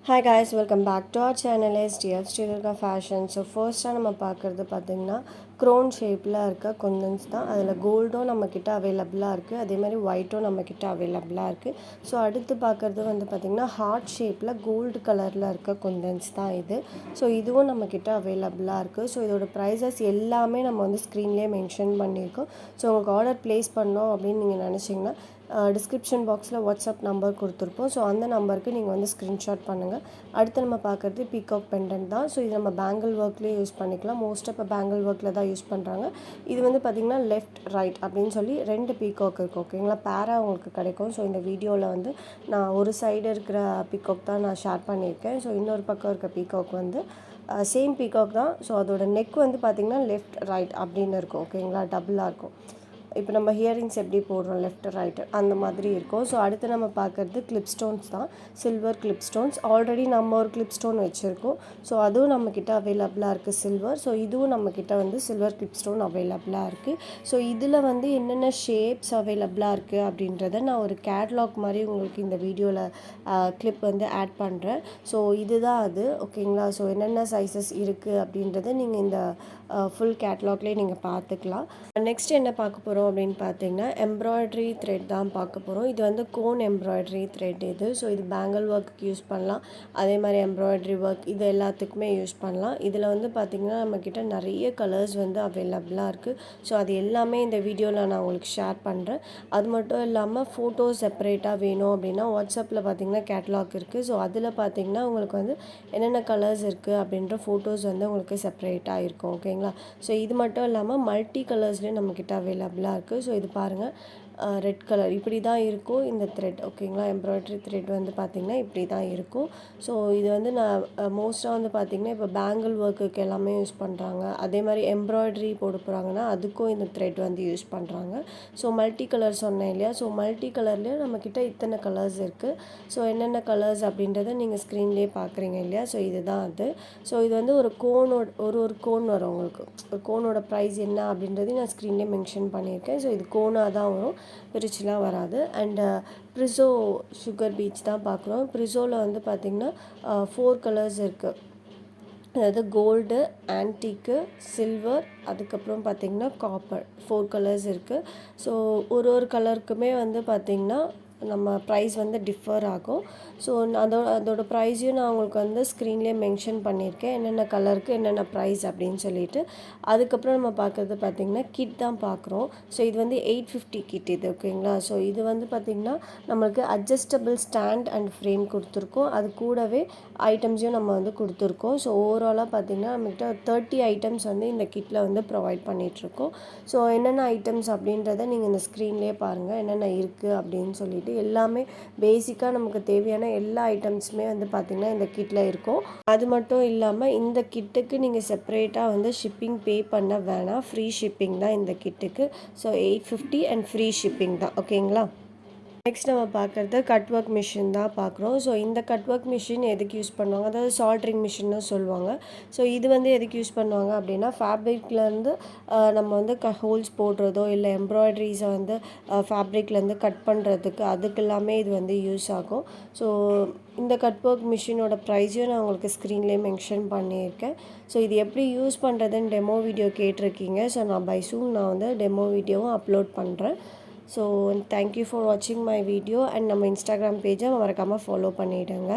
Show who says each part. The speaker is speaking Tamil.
Speaker 1: Hi guys, welcome back to our channel SDF sridurgafashion. So first நம்ம பார்க்குறது பார்த்தீங்கன்னா க்ரோன் ஷேப்பில் இருக்க குந்தன்ஸ் தான். அதில் கோல்டும் நம்மக்கிட்ட அவைலபிளாக இருக்குது, அதே மாதிரி ஒயிட்டும் நம்மக்கிட்ட அவைலபிளாக இருக்குது. ஸோ அடுத்து பார்க்குறது வந்து பார்த்திங்கன்னா ஹார்ட் ஷேப்பில் கோல்டு கலரில் இருக்க குந்தன்ஸ் தான் இது. ஸோ இதுவும் நம்மக்கிட்ட அவைலபிளாக இருக்குது. ஸோ இதோட ப்ரைஸஸ் எல்லாமே நம்ம வந்து ஸ்க்ரீன்லேயே மென்ஷன் பண்ணியிருக்கோம். ஸோ உங்களுக்கு ஆர்டர் ப்ளேஸ் பண்ணோம் அப்படின்னு நீங்கள் நினச்சிங்கன்னா டிஸ்கிரிப்ஷன் பாக்ஸில் வாட்ஸ்அப் நம்பர் கொடுத்துருப்போம். ஸோ அந்த நம்பருக்கு நீங்கள் வந்து ஸ்க்ரீன்ஷாட் பண்ணுங்கள். அடுத்து நம்ம பார்க்குறது பீகாக் பெண்டன்ட் தான். ஸோ இது நம்ம பேங்கிள் ஒர்க்லேயே யூஸ் பண்ணிக்கலாம். மோஸ்ட்டாக இப்போ பேங்கிள் ஒர்க்கில் தான் யூஸ் பண்ணுறாங்க. இது வந்து பார்த்திங்கன்னா லெஃப்ட் ரைட் அப்படின்னு சொல்லி 2 பீகாக் இருக்குது. ஓகேங்களா, பேரா உங்களுக்கு கிடைக்கும். ஸோ இந்த வீடியோவில் வந்து நான் ஒரு சைடு இருக்கிற பீகாக் தான் நான் ஷேர் பண்ணியிருக்கேன். ஸோ இன்னொரு பக்கம் இருக்க பீகாக் வந்து சேம் பீகாக் தான். ஸோ அதோட நெக் வந்து பார்த்திங்கன்னா லெஃப்ட் ரைட் அப்படின்னு இருக்கும். ஓகேங்களா, டபுளாக இருக்கும். இப்போ நம்ம ஹியரிங்ஸ் எப்படி போடுறோம் லெஃப்ட் ரைட்டு அந்த மாதிரி இருக்கும். ஸோ அடுத்து நம்ம பார்க்குறது கிளிப் ஸ்டோன்ஸ் தான், சில்வர் கிளிப் ஸ்டோன்ஸ். ஆல்ரெடி நம்ம ஒரு கிளிப் ஸ்டோன் வச்சுருக்கோம். ஸோ அதுவும் நம்மக்கிட்ட அவைலபிளாக இருக்குது சில்வர். ஸோ இதுவும் நம்மக்கிட்ட வந்து சில்வர் கிளிப் ஸ்டோன் அவைலபிளாக இருக்குது. ஸோ இதில் வந்து என்னென்ன ஷேப்ஸ் அவைலபிளாக இருக்குது அப்படின்றத நான் ஒரு கேட்லாக் மாதிரி உங்களுக்கு இந்த வீடியோவில் கிளிப் வந்து ஆட் பண்ணுறேன். ஸோ இதுதான் அது. ஓகேங்களா, ஸோ என்னென்ன சைஸஸ் இருக்குது அப்படின்றத நீங்கள் இந்த ஃபுல் கேட்லாக்லேயே நீங்கள் பார்த்துக்கலாம். நெக்ஸ்ட் என்ன பார்க்க போகிறோம் அப்படின்னு பார்த்தீங்கன்னா எம்ப்ராய்டரி த்ரெட் தான் பார்க்க போகிறோம். இது வந்து கோன் எம்ப்ராய்டரி த்ரெட் இது. ஸோ இது பேங்கிள் ஒர்க்கு யூஸ் பண்ணலாம், அதே மாதிரி எம்ப்ராய்டரி ஒர்க் இது எல்லாத்துக்குமே யூஸ் பண்ணலாம். இதில் வந்து பார்த்திங்கன்னா நம்மக்கிட்ட நிறைய கலர்ஸ் வந்து அவைலபிளாக இருக்குது. ஸோ அது எல்லாமே இந்த வீடியோவில் நான் உங்களுக்கு ஷேர் பண்ணுறேன். அது மட்டும் இல்லாமல் ஃபோட்டோ செப்பரேட்டாக வேணும் அப்படின்னா வாட்ஸ்அப்பில் பார்த்திங்கன்னா கேட்லாக் இருக்குது. ஸோ அதில் பார்த்திங்கன்னா உங்களுக்கு வந்து என்னென்ன கலர்ஸ் இருக்குது அப்படின்ற ஃபோட்டோஸ் வந்து உங்களுக்கு செப்பரேட்டாக இருக்கும். ஓகேங்களா, ஸோ இது மட்டும் இல்லாமல் மல்டி கலர்ஸ்லேயும் நம்மக்கிட்ட அவைலபிளாக இருக்குது. ஸோ இது பாருங்கள், ரெட் கலர் இப்படி தான் இருக்கும் இந்த த்ரெட். ஓகேங்களா, எம்ப்ராய்டரி த்ரெட் வந்து பார்த்திங்கன்னா இப்படி தான் இருக்கும். ஸோ இது வந்து நான் மோஸ்ட்டாக வந்து பார்த்திங்கன்னா இப்போ பேங்கிள் ஒர்க்குக்கு எல்லாமே யூஸ் பண்ணுறாங்க. அதே மாதிரி எம்ப்ராய்டரி போட போகிறாங்கன்னா அதுக்கும் இந்த த்ரெட் வந்து யூஸ் பண்ணுறாங்க. ஸோ மல்டி கலர் சொன்னேன் இல்லையா, ஸோ மல்டி கலர்லேயே நம்மக்கிட்ட இத்தனை கலர்ஸ் இருக்குது. ஸோ என்னென்ன கலர்ஸ் அப்படின்றத நீங்கள் ஸ்க்ரீன்லேயே பார்க்குறீங்க இல்லையா. ஸோ இதுதான் அது. ஸோ இது வந்து ஒரு கோனோட ஒரு கோன் வரும் உங்களுக்கு. ஒரு கோனோட ப்ரைஸ் என்ன அப்படின்றதையும் நான் ஸ்க்ரீன்லேயே மென்ஷன் பண்ணியிருக்கேன். ஸோ இது கோனாக தான் வரும், பிரிச்சுலாம் வராது. அண்டு ப்ரிசோ சுகர் பீச் தான் பார்க்குறோம். ப்ரிசோவில் வந்து பார்த்திங்கன்னா 4 கலர்ஸ் இருக்குது. அதாவது கோல்டு, ஆன்டிக்கு, சில்வர், அதுக்கப்புறம் பார்த்திங்கன்னா காப்பர், 4 கலர்ஸ் இருக்குது. ஸோ ஒரு கலருக்குமே வந்து பார்த்திங்கன்னா நம்ம ப்ரைஸ் வந்து டிஃபர் ஆகும். ஸோ அதோட ப்ரைஸையும் நான் உங்களுக்கு வந்து ஸ்க்ரீன்லேயே மென்ஷன் பண்ணியிருக்கேன், என்னென்ன கலருக்கு என்னென்ன ப்ரைஸ் அப்படின்னு சொல்லிட்டு. அதுக்கப்புறம் நம்ம பார்க்குறது பார்த்திங்கன்னா கிட் தான் பார்க்குறோம். ஸோ இது வந்து 850 கிட் இது. ஓகேங்களா, ஸோ இது வந்து பார்த்திங்கன்னா நம்மளுக்கு அட்ஜஸ்டபிள் ஸ்டாண்ட் அண்ட் ஃப்ரேம் கொடுத்துருக்கோம். அது கூடவே ஐட்டம்ஸையும் நம்ம வந்து கொடுத்துருக்கோம். ஸோ ஓவராலாக பார்த்திங்கன்னா நம்மகிட்ட 30 ஐட்டம்ஸ் வந்து இந்த கிட்டில் வந்து ப்ரொவைட் பண்ணிகிட்ருக்கோம். ஸோ என்னென்ன ஐட்டம்ஸ் அப்படின்றத நீங்கள் இந்த ஸ்க்ரீன்லேயே பாருங்கள் என்னென்ன இருக்குது அப்படின்னு சொல்லிட்டு. எல்லாமே பேசிக்காக நமக்கு தேவையான எல்லா ஐட்டம்ஸுமே வந்து பார்த்திங்கன்னா இந்த கிட்டில் இருக்கும். அது மட்டும் இல்லாமல் இந்த கிட்டுக்கு நீங்கள் செப்பரேட்டாக வந்து ஷிப்பிங் பே பண்ண வேணாம், ஃப்ரீ ஷிப்பிங் தான் இந்த கிட்டுக்கு. ஸோ 850 அண்ட் ஃப்ரீ ஷிப்பிங் தான். ஓகேங்களா, நெக்ஸ்ட் நம்ம பார்க்குறது கட் ஒர்க் மிஷின் தான் பார்க்குறோம். ஸோ இந்த கட் ஒர்க் மிஷின் எதுக்கு யூஸ் பண்ணுவாங்க, அதாவது சால்ட்ரிங் மிஷின்னு சொல்லுவாங்க. ஸோ இது வந்து எதுக்கு யூஸ் பண்ணுவாங்க அப்படின்னா ஃபேப்ரிக்லேருந்து நம்ம வந்து ஹோல்ஸ் போடுறதோ இல்லை எம்ப்ராய்டரிஸை வந்து ஃபேப்ரிக்லேருந்து கட் பண்ணுறதுக்கு அதுக்கெல்லாமே இது வந்து யூஸ் ஆகும். ஸோ இந்த கட் ஒர்க் மிஷினோட ப்ரைஸையும் நான் உங்களுக்கு ஸ்க்ரீன்லேயே மென்ஷன் பண்ணியிருக்கேன். ஸோ இது எப்படி யூஸ் பண்ணுறதுன்னு டெமோ வீடியோ கேட்டிருக்கீங்க. ஸோ நான் பை சூன் நான் வந்து டெமோ வீடியோவும் அப்லோட் பண்ணுறேன். ஸோ தேங்க்யூ ஃபார் வாட்சிங் மை வீடியோ. அண்ட் நம்ம இன்ஸ்டாகிராம் பேஜை மறக்காமல் ஃபாலோ பண்ணிவிடுங்க.